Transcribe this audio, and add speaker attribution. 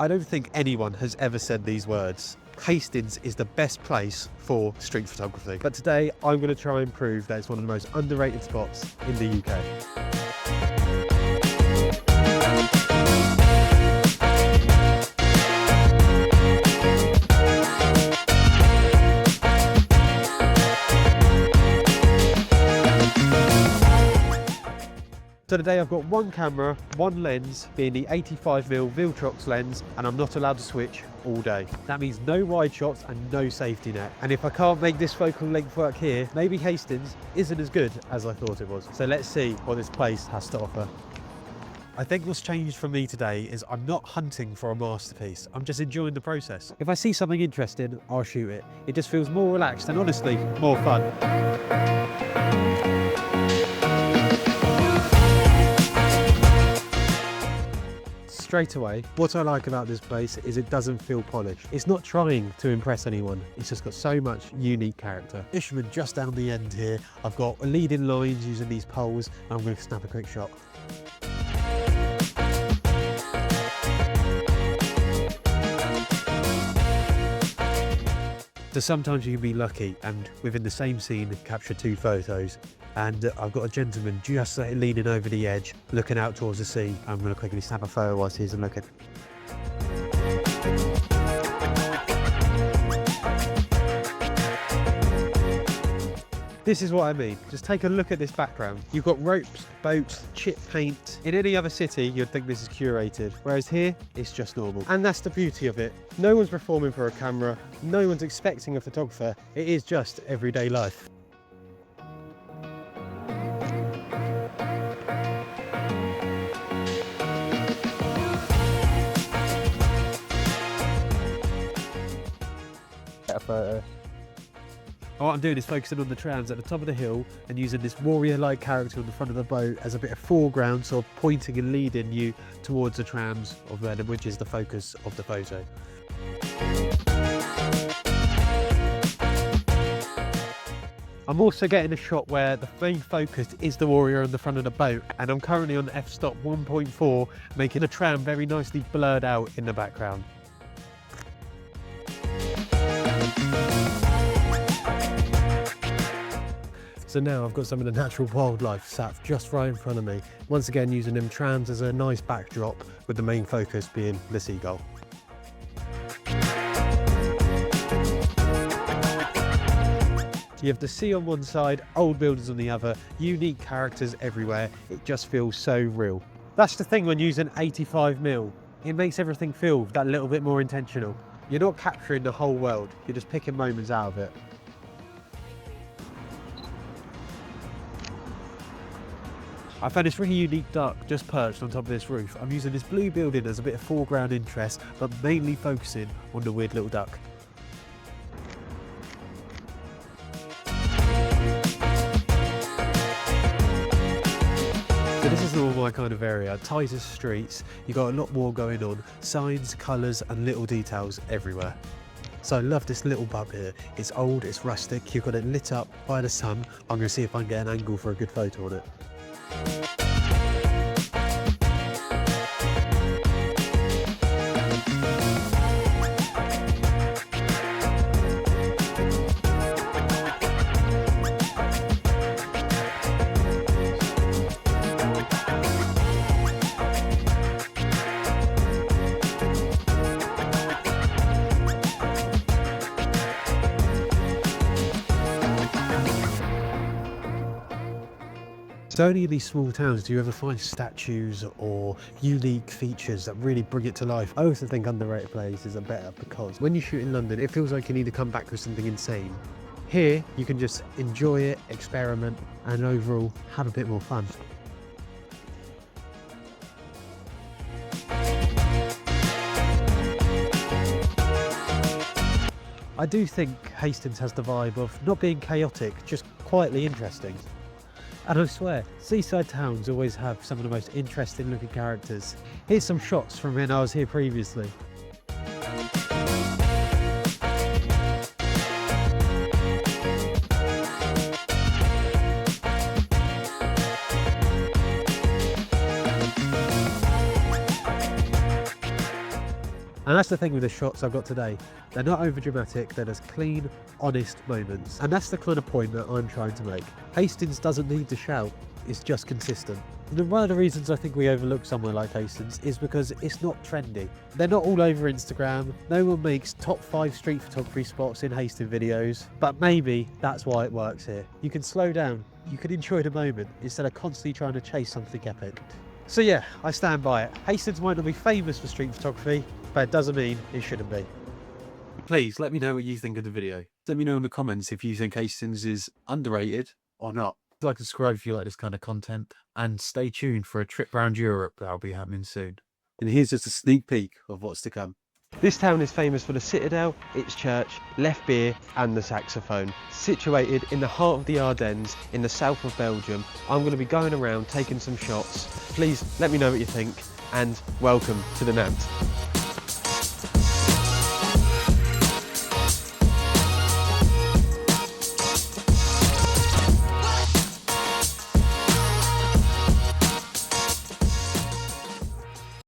Speaker 1: I don't think anyone has ever said these words. Hastings is the best place for street photography. But today I'm going to try and prove that it's one of the most underrated spots in the UK. So today I've got one camera, one lens, being the 85mm Viltrox lens, and I'm not allowed to switch all day. That means no wide shots and no safety net. And if I can't make this focal length work here, maybe Hastings isn't as good as I thought it was. So let's see what this place has to offer. I think what's changed for me today is I'm not hunting for a masterpiece. I'm just enjoying the process. If I see something interesting, I'll shoot it. It just feels more relaxed and honestly, more fun. Straight away, what I like about this place is it doesn't feel polished. It's not trying to impress anyone. It's just got so much unique character. Fisherman just down the end here. I've got leading lines using these poles, and I'm going to snap a quick shot. So sometimes you can be lucky and within the same scene capture two photos. And I've got a gentleman just leaning over the edge, looking out towards the sea. I'm going to quickly snap a photo whilst he's looking. This is what I mean. Just take a look at this background. You've got ropes, boats, chip paint. In any other city, you'd think this is curated. Whereas here, it's just normal. And that's the beauty of it. No one's performing for a camera. No one's expecting a photographer. It is just everyday life. Get a photo. What I'm doing is focusing on the trams at the top of the hill and using this warrior-like character on the front of the boat as a bit of foreground, sort of pointing and leading you towards the trams of Vernon, which is the focus of the photo. I'm also getting a shot where the main focus is the warrior on the front of the boat, and I'm currently on f-stop 1.4, making a tram very nicely blurred out in the background. So now I've got some of the natural wildlife sat just right in front of me. Once again, using them trams as a nice backdrop, with the main focus being the seagull. You have the sea on one side, old buildings on the other, unique characters everywhere. It just feels so real. That's the thing when using 85mm. It makes everything feel that little bit more intentional. You're not capturing the whole world, you're just picking moments out of it. I found this really unique duck just perched on top of this roof. I'm using this blue building as a bit of foreground interest, but mainly focusing on the weird little duck. So this is all my kind of area, tighter streets, you've got a lot more going on, signs, colours and little details everywhere. So I love this little pub here. It's old, it's rustic, you've got it lit up by the sun. I'm going to see if I can get an angle for a good photo on it. So only in these small towns do you ever find statues or unique features that really bring it to life. I also think underrated places are better because when you shoot in London, it feels like you need to come back with something insane. Here, you can just enjoy it, experiment, and overall have a bit more fun. I do think Hastings has the vibe of not being chaotic, just quietly interesting. And I swear, seaside towns always have some of the most interesting looking characters. Here's some shots from when I was here previously. And that's the thing with the shots I've got today. They're not over dramatic, they're just clean, honest moments. And that's the kind of point that I'm trying to make. Hastings doesn't need to shout, it's just consistent. And one of the reasons I think we overlook somewhere like Hastings is because it's not trendy. They're not all over Instagram. No one makes top 5 street photography spots in Hastings videos, but maybe that's why it works here. You can slow down, you can enjoy the moment instead of constantly trying to chase something epic. So yeah, I stand by it. Hastings might not be famous for street photography, but it doesn't mean it shouldn't be.
Speaker 2: Please let me know what you think of the video. Let me know in the comments if you think Hastings is underrated or not. Like and subscribe if you like this kind of content, and stay tuned for a trip around Europe that'll be happening soon. And here's just a sneak peek of what's to come.
Speaker 1: This town is famous for the citadel, its church, left beer and the saxophone. Situated in the heart of the Ardennes in the south of Belgium, I'm going to be going around taking some shots. Please let me know what you think, and welcome to the Nant.